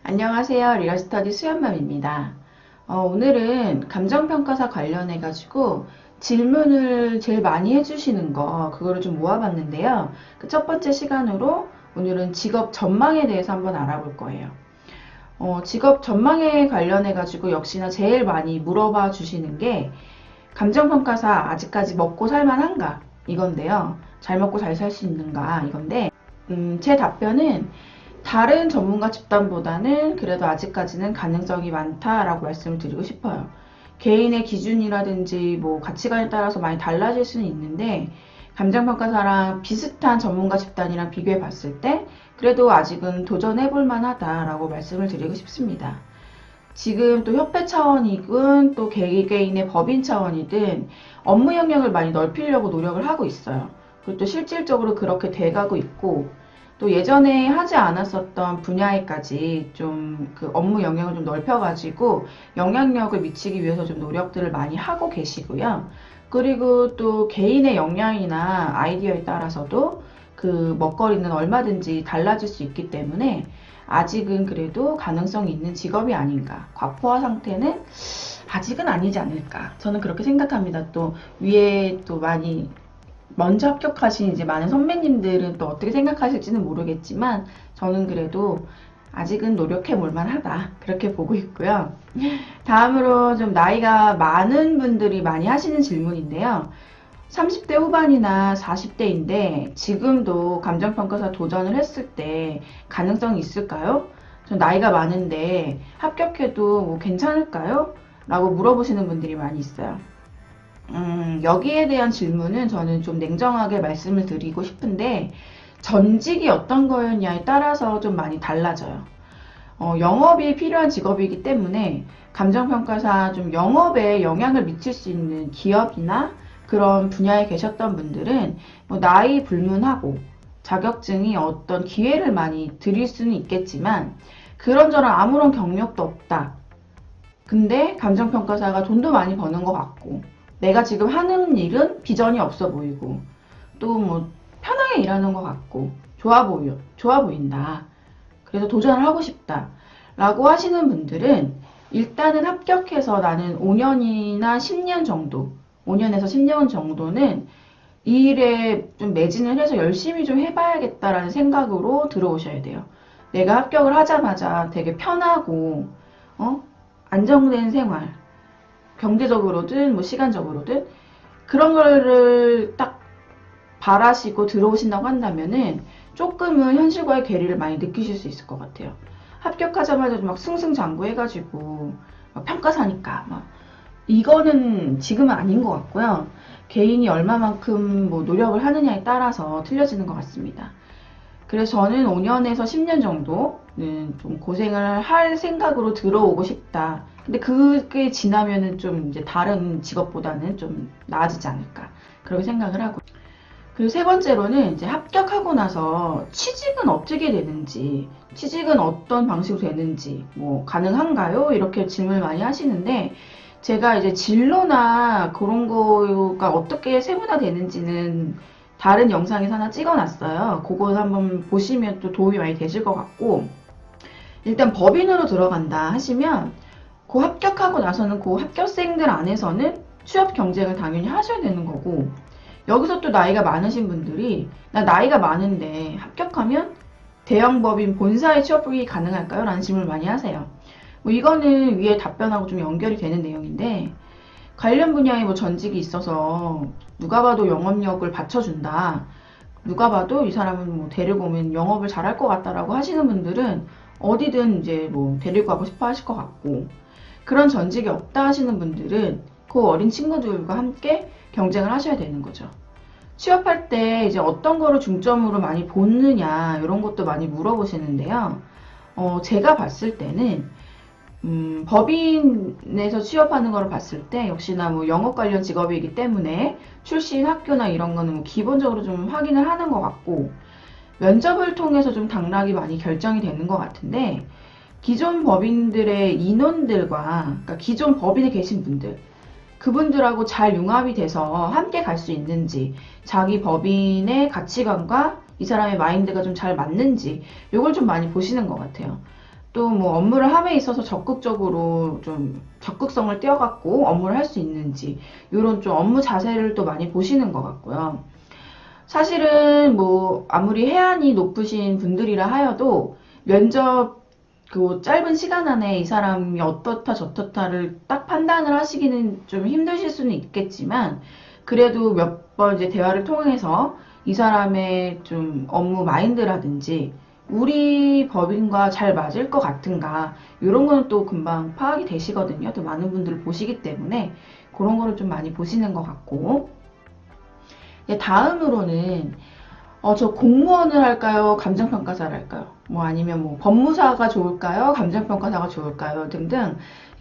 안녕하세요. 리얼스터디 수연맘입니다. 오늘은 감정평가사 관련해가지고 질문을 제일 많이 해주시는 거, 그거를 좀 모아봤는데요. 그 첫 번째 시간으로 오늘은 직업 전망에 대해서 한번 알아볼 거예요. 직업 전망에 관련해가지고 역시나 제일 많이 물어봐 주시는 게 감정평가사 아직까지 먹고 살만한가? 이건데요. 잘 먹고 잘 살 수 있는가? 이건데, 제 답변은 다른 전문가 집단보다는 그래도 아직까지는 가능성이 많다라고 말씀을 드리고 싶어요. 개인의 기준이라든지 뭐 가치관에 따라서 많이 달라질 수는 있는데 감정평가사랑 비슷한 전문가 집단이랑 비교해 봤을 때 그래도 아직은 도전해 볼 만하다라고 말씀을 드리고 싶습니다. 지금 또 협회 차원이든 또 개개인의 법인 차원이든 업무 영역을 많이 넓히려고 노력을 하고 있어요. 그리고 또 실질적으로 그렇게 돼가고 있고 또 예전에 하지 않았었던 분야에까지 좀 그 업무 영역을 좀 넓혀가지고 영향력을 미치기 위해서 좀 노력들을 많이 하고 계시고요. 그리고 또 개인의 역량이나 아이디어에 따라서도 그 먹거리는 얼마든지 달라질 수 있기 때문에 아직은 그래도 가능성이 있는 직업이 아닌가. 과포화 상태는 아직은 아니지 않을까. 저는 그렇게 생각합니다. 또 위에 또 많이 먼저 합격하신 이제 많은 선배님들은 또 어떻게 생각하실지는 모르겠지만 저는 그래도 아직은 노력해 볼 만하다 그렇게 보고 있고요. 다음으로 좀 나이가 많은 분들이 많이 하시는 질문인데요. 30대 후반이나 40대인데 지금도 감정평가사 도전을 했을 때 가능성이 있을까요? 전 나이가 많은데 합격해도 뭐 괜찮을까요? 라고 물어보시는 분들이 많이 있어요. 여기에 대한 질문은 저는 좀 냉정하게 말씀을 드리고 싶은데 전직이 어떤 거였냐에 따라서 좀 많이 달라져요. 영업이 필요한 직업이기 때문에 감정평가사 좀 영업에 영향을 미칠 수 있는 기업이나 그런 분야에 계셨던 분들은 뭐 나이 불문하고 자격증이 어떤 기회를 많이 드릴 수는 있겠지만 그런저런 아무런 경력도 없다. 근데 감정평가사가 돈도 많이 버는 것 같고 내가 지금 하는 일은 비전이 없어 보이고 또 뭐 편하게 일하는 것 같고 좋아 보인다. 그래서 도전을 하고 싶다. 라고 하시는 분들은 일단은 합격해서 나는 5년이나 10년 정도, 5년에서 10년 정도는 이 일에 좀 매진을 해서 열심히 좀 해봐야겠다라는 생각으로 들어오셔야 돼요. 내가 합격을 하자마자 되게 편하고, 안정된 생활, 경제적으로든 뭐 시간적으로든 그런 거를 딱 바라시고 들어오신다고 한다면은 조금은 현실과의 괴리를 많이 느끼실 수 있을 것 같아요. 합격하자마자 막 승승장구해가지고 막 평가사니까 막 이거는 지금은 아닌 것 같고요. 개인이 얼마만큼 뭐 노력을 하느냐에 따라서 틀려지는 것 같습니다. 그래서 저는 5년에서 10년 정도는 좀 고생을 할 생각으로 들어오고 싶다. 근데 그게 지나면은 좀 이제 다른 직업보다는 좀 나아지지 않을까. 그렇게 생각을 하고. 그리고 세 번째로는 이제 합격하고 나서 취직은 어떻게 되는지, 취직은 어떤 방식으로 되는지, 뭐, 가능한가요? 이렇게 질문을 많이 하시는데, 제가 이제 진로나 그런 거가 어떻게 세분화되는지는 다른 영상에서 하나 찍어놨어요. 그거 한번 보시면 또 도움이 많이 되실 것 같고, 일단 법인으로 들어간다 하시면, 그 합격하고 나서는 그 합격생들 안에서는 취업 경쟁을 당연히 하셔야 되는 거고, 여기서 또 나이가 많으신 분들이 나 나이가 많은데 합격하면 대형법인 본사에 취업이 가능할까요? 라는 질문을 많이 하세요. 뭐 이거는 위에 답변하고 좀 연결이 되는 내용인데 관련 분야에 뭐 전직이 있어서 누가 봐도 영업력을 받쳐준다. 누가 봐도 이 사람은 뭐 데리고 오면 영업을 잘할 것 같다라고 하시는 분들은 어디든 이제 뭐 데리고 가고 싶어 하실 것 같고 그런 전직이 없다 하시는 분들은 그 어린 친구들과 함께 경쟁을 하셔야 되는 거죠. 취업할 때 이제 어떤 거를 중점으로 많이 보느냐 이런 것도 많이 물어보시는데요. 제가 봤을 때는 법인에서 취업하는 거를 봤을 때 역시나 뭐 영업 관련 직업이기 때문에 출신 학교나 이런 거는 뭐 기본적으로 좀 확인을 하는 것 같고 면접을 통해서 좀 당락이 많이 결정이 되는 것 같은데 기존 법인들의 인원들과 그러니까 기존 법인에 계신 분들 그분들하고 잘 융합이 돼서 함께 갈 수 있는지 자기 법인의 가치관과 이 사람의 마인드가 좀 잘 맞는지 이걸 좀 많이 보시는 것 같아요. 또 뭐 업무를 함에 있어서 적극적으로 좀 적극성을 띄어갖고 업무를 할 수 있는지, 이런 좀 업무 자세를 또 많이 보시는 것 같고요. 사실은 뭐 아무리 해안이 높으신 분들이라 하여도 면접 그 짧은 시간 안에 이 사람이 어떻다 저떻다를 딱 판단을 하시기는 좀 힘드실 수는 있겠지만, 그래도 몇 번 이제 대화를 통해서 이 사람의 좀 업무 마인드라든지 우리 법인과 잘 맞을 것 같은가, 이런 거는 또 금방 파악이 되시거든요. 또 많은 분들을 보시기 때문에 그런 거를 좀 많이 보시는 것 같고, 다음으로는 저 공무원을 할까요? 감정평가사를 할까요? 뭐 아니면 뭐 법무사가 좋을까요? 감정평가사가 좋을까요? 등등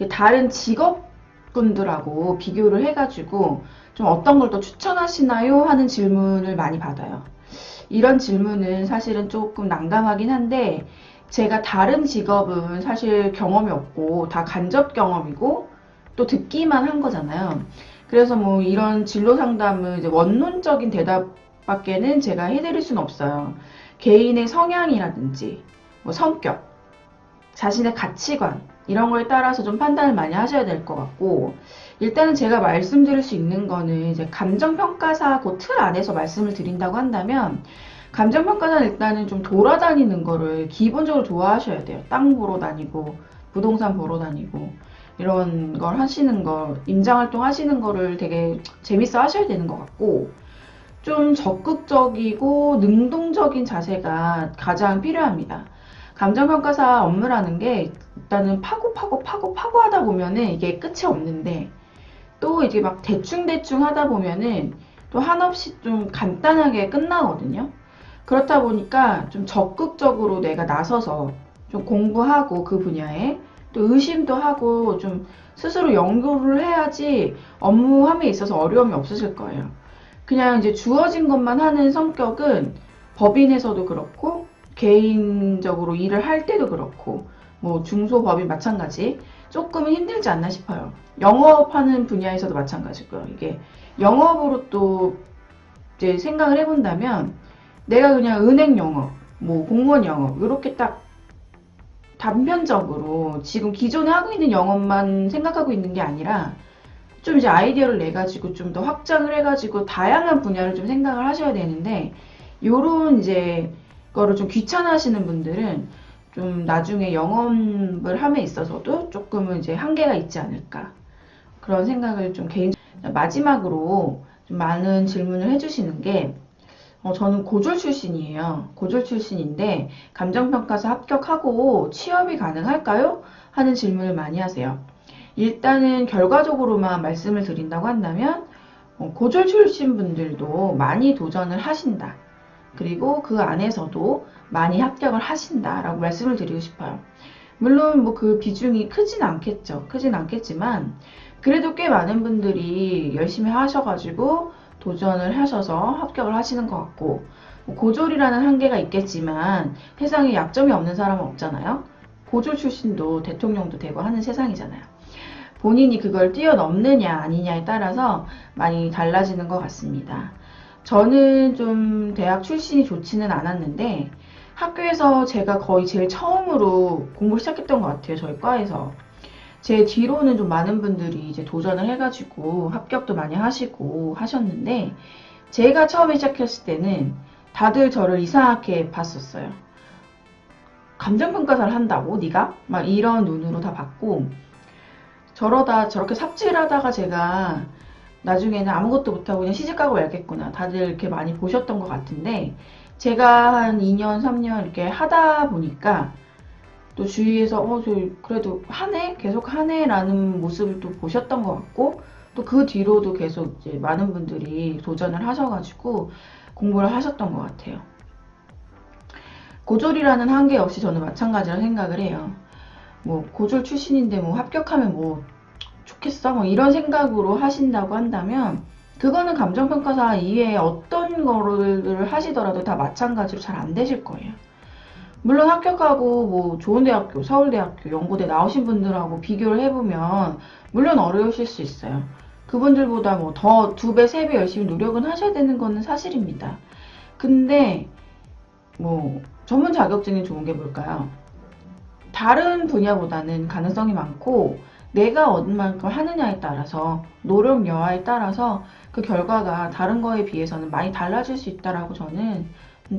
다른 직업군들하고 비교를 해가지고 좀 어떤 걸 더 추천하시나요? 하는 질문을 많이 받아요. 이런 질문은 사실은 조금 난감하긴 한데, 제가 다른 직업은 사실 경험이 없고 다 간접 경험이고 또 듣기만 한 거잖아요. 그래서 뭐 이런 진로 상담은 이제 원론적인 대답밖에는 제가 해드릴 수는 없어요. 개인의 성향이라든지 뭐 성격, 자신의 가치관, 이런 거에 따라서 좀 판단을 많이 하셔야 될 것 같고, 일단은 제가 말씀드릴 수 있는 거는 이제 감정평가사 그 틀 안에서 말씀을 드린다고 한다면, 감정평가사는 일단은 좀 돌아다니는 거를 기본적으로 좋아하셔야 돼요. 땅 보러 다니고 부동산 보러 다니고 이런 걸 하시는 거, 임장활동 하시는 거를 되게 재밌어 하셔야 되는 것 같고, 좀 적극적이고 능동적인 자세가 가장 필요합니다. 감정평가사 업무라는 게 일단은 파고 하다 보면은 이게 끝이 없는데, 또 이게 막 대충 하다 보면은 또 한없이 좀 간단하게 끝나거든요. 그렇다 보니까 좀 적극적으로 내가 나서서 좀 공부하고 그 분야에 또 의심도 하고 좀 스스로 연구를 해야지 업무함에 있어서 어려움이 없으실 거예요. 그냥 이제 주어진 것만 하는 성격은 법인에서도 그렇고 개인적으로 일을 할 때도 그렇고 뭐 중소법인 마찬가지 조금은 힘들지 않나 싶어요. 영업하는 분야에서도 마찬가지고요. 이게 영업으로 또 이제 생각을 해본다면, 내가 그냥 은행 영업, 뭐 공무원 영업 이렇게 딱 단편적으로 지금 기존에 하고 있는 영업만 생각하고 있는 게 아니라 좀 이제 아이디어를 내 가지고 좀 더 확장을 해 가지고 다양한 분야를 좀 생각을 하셔야 되는데, 요런 이제 거를 좀 귀찮아하시는 분들은 좀 나중에 영업을 함에 있어서도 조금은 이제 한계가 있지 않을까, 그런 생각을 좀 마지막으로 좀 많은 질문을 해주시는 게, 저는 고졸 출신이에요. 고졸 출신인데 감정평가사 합격하고 취업이 가능할까요? 하는 질문을 많이 하세요. 일단은 결과적으로만 말씀을 드린다고 한다면, 고졸 출신 분들도 많이 도전을 하신다. 그리고 그 안에서도 많이 합격을 하신다라고 말씀을 드리고 싶어요. 물론 뭐 그 비중이 크진 않겠죠. 크진 않겠지만 그래도 꽤 많은 분들이 열심히 하셔가지고 도전을 하셔서 합격을 하시는 것 같고, 고졸이라는 한계가 있겠지만 세상에 약점이 없는 사람은 없잖아요. 고졸 출신도 대통령도 되고 하는 세상이잖아요. 본인이 그걸 뛰어넘느냐 아니냐에 따라서 많이 달라지는 것 같습니다. 저는 좀 대학 출신이 좋지는 않았는데 학교에서 제가 거의 제일 처음으로 공부를 시작했던 것 같아요. 저희 과에서. 제 뒤로는 좀 많은 분들이 이제 도전을 해가지고 합격도 많이 하시고 하셨는데, 제가 처음에 시작했을 때는 다들 저를 이상하게 봤었어요. 감정평가사를 한다고? 네가? 막 이런 눈으로 다 봤고, 저러다 저렇게 삽질하다가 제가 나중에는 아무것도 못하고 그냥 시집가고 말겠구나, 다들 이렇게 많이 보셨던 것 같은데, 제가 한 2년 3년 이렇게 하다 보니까 또 주위에서 저 그래도 하네? 계속 하네? 라는 모습을 또 보셨던 것 같고, 또 그 뒤로도 계속 이제 많은 분들이 도전을 하셔가지고 공부를 하셨던 것 같아요. 고졸이라는 한계 역시 저는 마찬가지라 생각을 해요. 뭐 고졸 출신인데 뭐 합격하면 뭐 좋겠어? 뭐 이런 생각으로 하신다고 한다면, 그거는 감정평가사 이외에 어떤 거를 하시더라도 다 마찬가지로 잘 안 되실 거예요. 물론 합격하고 뭐 좋은 대학교, 서울대학교, 연고대 나오신 분들하고 비교를 해보면 물론 어려우실 수 있어요. 그분들보다 뭐 더 2배, 3배 열심히 노력은 하셔야 되는 거는 사실입니다. 근데 뭐 전문 자격증이 좋은 게 뭘까요? 다른 분야보다는 가능성이 많고 내가 얼만큼 하느냐에 따라서 노력 여하에 따라서 그 결과가 다른 거에 비해서는 많이 달라질 수 있다라고 저는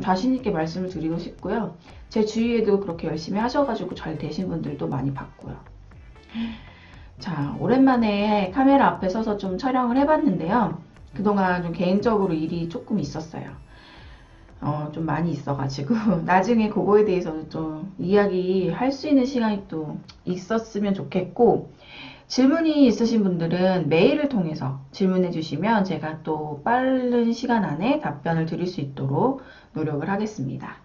자신 있게 말씀을 드리고 싶고요. 제 주위에도 그렇게 열심히 하셔가지고 잘 되신 분들도 많이 봤고요. 자, 오랜만에 카메라 앞에 서서 좀 촬영을 해봤는데요. 그동안 좀 개인적으로 일이 조금 있었어요. 좀 많이 있어가지고 나중에 그거에 대해서는 좀 이야기할 수 있는 시간이 또 있었으면 좋겠고, 질문이 있으신 분들은 메일을 통해서 질문해 주시면 제가 또 빠른 시간 안에 답변을 드릴 수 있도록 노력을 하겠습니다.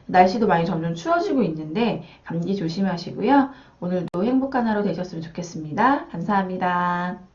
날씨도 많이 점점 추워지고 있는데 감기 조심하시고요. 오늘도 행복한 하루 되셨으면 좋겠습니다. 감사합니다.